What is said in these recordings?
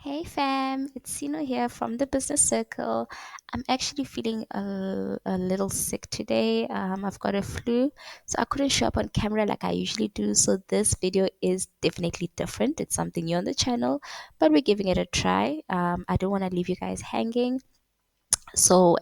Hey fam, it's Sino here from the business circle. I'm actually feeling a little sick today. I've got a flu, so I couldn't show up on camera like I usually do. So this video is definitely different. It's something new on the channel, but we're giving it a try. I don't want to leave you guys hanging. So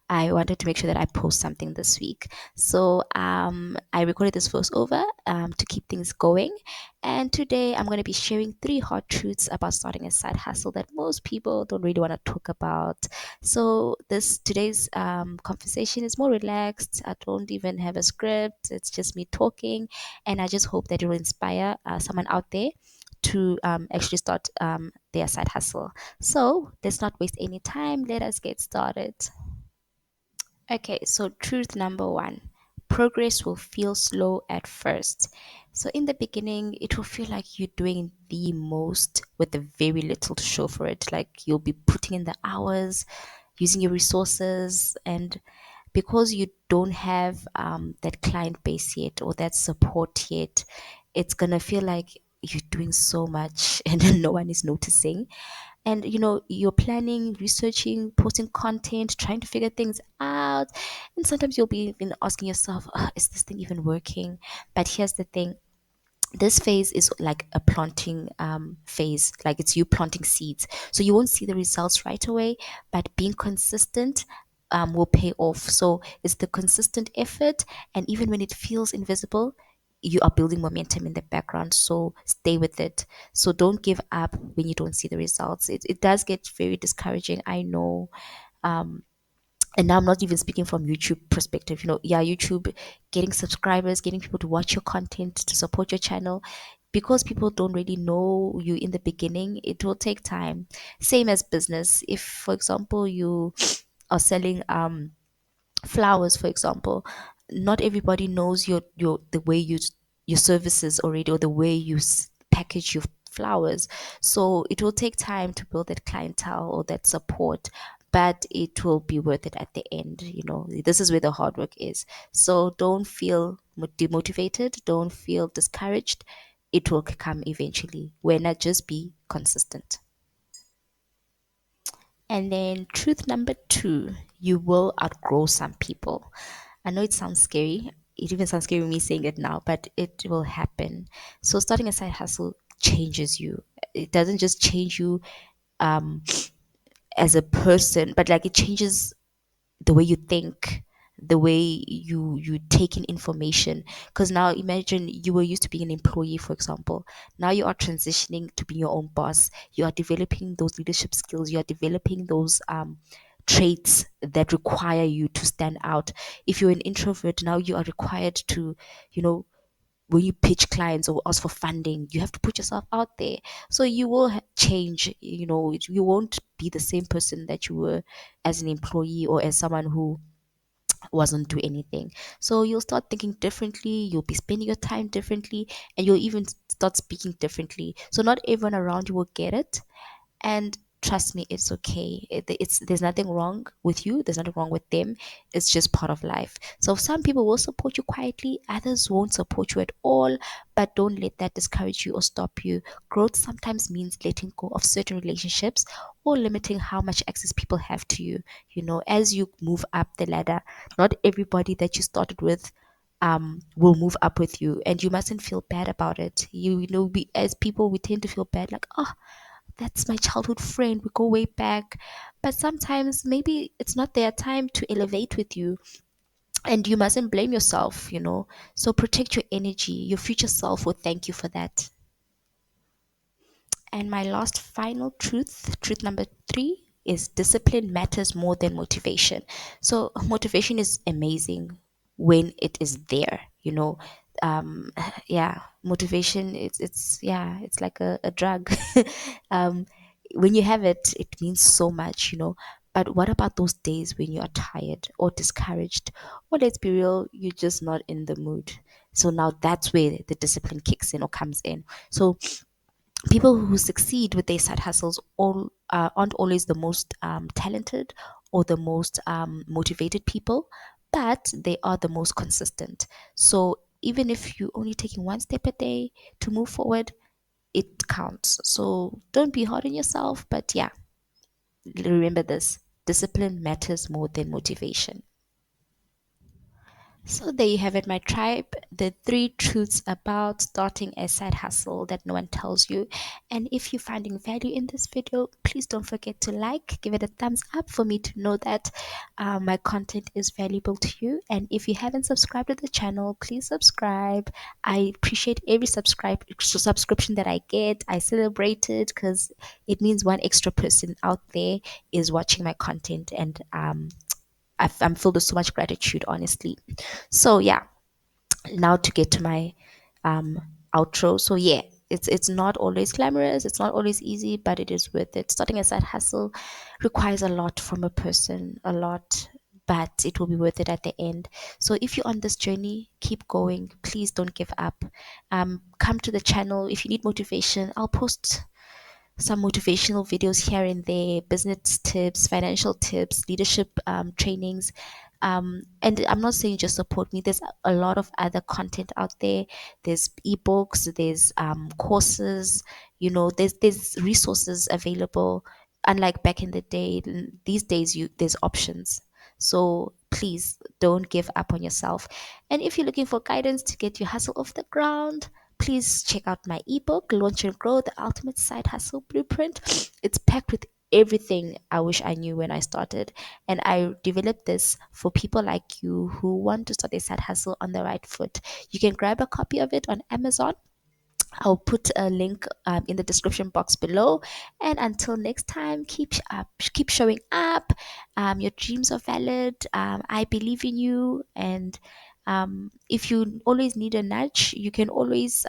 I wanted to make sure that I post something this week. So I recorded this voiceover to keep things going. And today I'm going to be sharing three hot truths about starting a side hustle that most people don't really want to talk about. So this today's conversation is more relaxed. I don't even have a script. It's just me talking, and I just hope that it will inspire someone out there to actually start their side hustle. So let's not waste any time. Let us get started. Okay, so truth number one, progress will feel slow at first. So, in the beginning, it will feel like you're doing the most with the very little to show for it. Like you'll be putting in the hours, using your resources, and because you don't have that client base yet or that support yet, it's gonna feel like you're doing so much and no one is noticing. And you're planning, researching, posting content, trying to figure things out, and sometimes you'll be even asking yourself, is this thing even working? But here's the thing, this phase is like a planting phase, like it's you planting seeds, so you won't see the results right away, but being consistent will pay off. So it's the consistent effort, and even when it feels invisible, you are building momentum in the background, so stay with it. So don't give up when you don't see the results. It does get very discouraging, I know. And now I'm not even speaking from YouTube perspective. Yeah, YouTube, getting subscribers, getting people to watch your content, to support your channel, because people don't really know you in the beginning, it will take time. Same as business. If, for example, you are selling flowers, for example, not everybody knows your the way you your services already, or the way you package your flowers. So it will take time to build that clientele or that support, but it will be worth it at the end. This is where the hard work is. So don't feel demotivated, don't feel discouraged. It will come eventually. Why not just be consistent? And then truth number two, you will outgrow some people. I know it sounds scary. It even sounds scary me saying it now, but it will happen. So starting a side hustle changes you. It doesn't just change you um, as a person, but like it changes the way you think, the way you take in information. Because now imagine you were used to being an employee, for example. Now you are transitioning to being your own boss. You are developing those leadership skills. You are developing those traits that require you to stand out. If you're an introvert, now you are required to, you know when you pitch clients or ask for funding, you have to put yourself out there. So you will change. You won't be the same person that you were as an employee or as someone who wasn't do anything. So you'll start thinking differently, you'll be spending your time differently, and you'll even start speaking differently. So not everyone around you will get it, and trust me, it's okay. There's nothing wrong with you, there's nothing wrong with them. It's just part of life. So some people will support you quietly, others won't support you at all. But don't let that discourage you or stop you. Growth sometimes means letting go of certain relationships or limiting how much access people have to you. As you move up the ladder, not everybody that you started with will move up with you, and you mustn't feel bad about it. We, as people, we tend to feel bad, like, oh, that's my childhood friend, we go way back. But sometimes maybe it's not their time to elevate with you, and you mustn't blame yourself. So protect your energy, your future self will thank you for that. And my last final truth number three, is discipline matters more than motivation. So motivation is amazing when it is there. Yeah, motivation, it's like a drug. um, when you have it, it means so much. But what about those days when you are tired or discouraged, or let's be real, you're just not in the mood? So now that's where the discipline kicks in or comes in. So people who succeed with their side hustles aren't always the most talented or the most motivated people, but they are the most consistent. So even if you're only taking one step a day to move forward, it counts. So don't be hard on yourself. But yeah, remember this: discipline matters more than motivation. So there you have it, my tribe. The three truths about starting a side hustle that no one tells you. And if you're finding value in this video, please don't forget to like, give it a thumbs up for me to know that my content is valuable to you. And if you haven't subscribed to the channel, please subscribe. I appreciate every subscription that I get. I celebrate it because it means one extra person out there is watching my content, and I'm filled with so much gratitude, honestly. So yeah, now to get to my um outro. So yeah, it's not always glamorous, it's not always easy, but it is worth it. Starting a side hustle requires a lot from a person, a lot, but it will be worth it at the end. So if you're on this journey, keep going. Please don't give up. Come to the channel if you need motivation. I'll post some motivational videos here and there, business tips, financial tips, leadership trainings. And I'm not saying just support me. There's a lot of other content out there. There's ebooks, there's courses, there's resources available. Unlike back in the day, these days there's options. So please don't give up on yourself. And if you're looking for guidance to get your hustle off the ground, please check out my ebook, Launch and Grow, the Ultimate Side Hustle Blueprint. It's packed with everything I wish I knew when I started. And I developed this for people like you who want to start a side hustle on the right foot. You can grab a copy of it on Amazon. I'll put a link in the description box below. And until next time, keep showing up. Your dreams are valid. I believe in you. And if you always need a nudge, you can always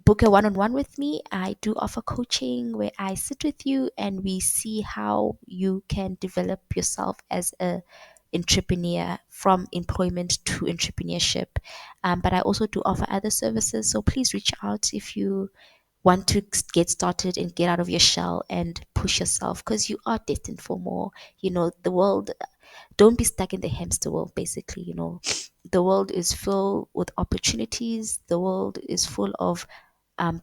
book a one-on-one with me. I do offer coaching where I sit with you and we see how you can develop yourself as a entrepreneur, from employment to entrepreneurship. But I also do offer other services, so please reach out if you want to get started and get out of your shell and push yourself, because you are destined for more. The world, don't be stuck in the hamster wheel, basically. The world is full with opportunities. The world is full of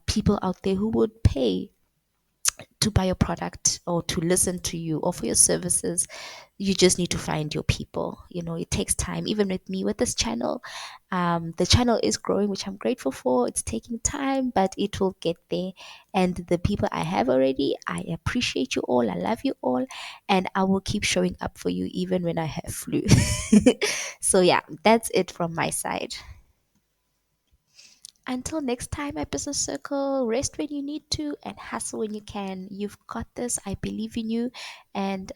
people out there who would pay to buy your product or to listen to you or for your services. You just need to find your people. It takes time. Even with me, with this channel, the channel is growing, which I'm grateful for. It's taking time, but it will get there. And the people I have already, I appreciate you all. I love you all, and I will keep showing up for you even when I have flu. So yeah, that's it from my side. Until next time, my business circle, rest when you need to and hustle when you can. You've got this. I believe in you. And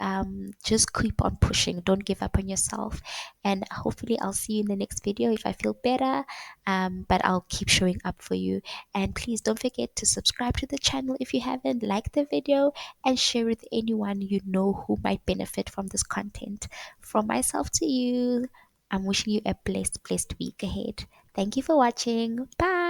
just keep on pushing. Don't give up on yourself. And hopefully, I'll see you in the next video if I feel better. But I'll keep showing up for you. And please don't forget to subscribe to the channel if you haven't, like the video, and share with anyone you know who might benefit from this content. From myself to you, I'm wishing you a blessed week ahead. Thank you for watching. Bye.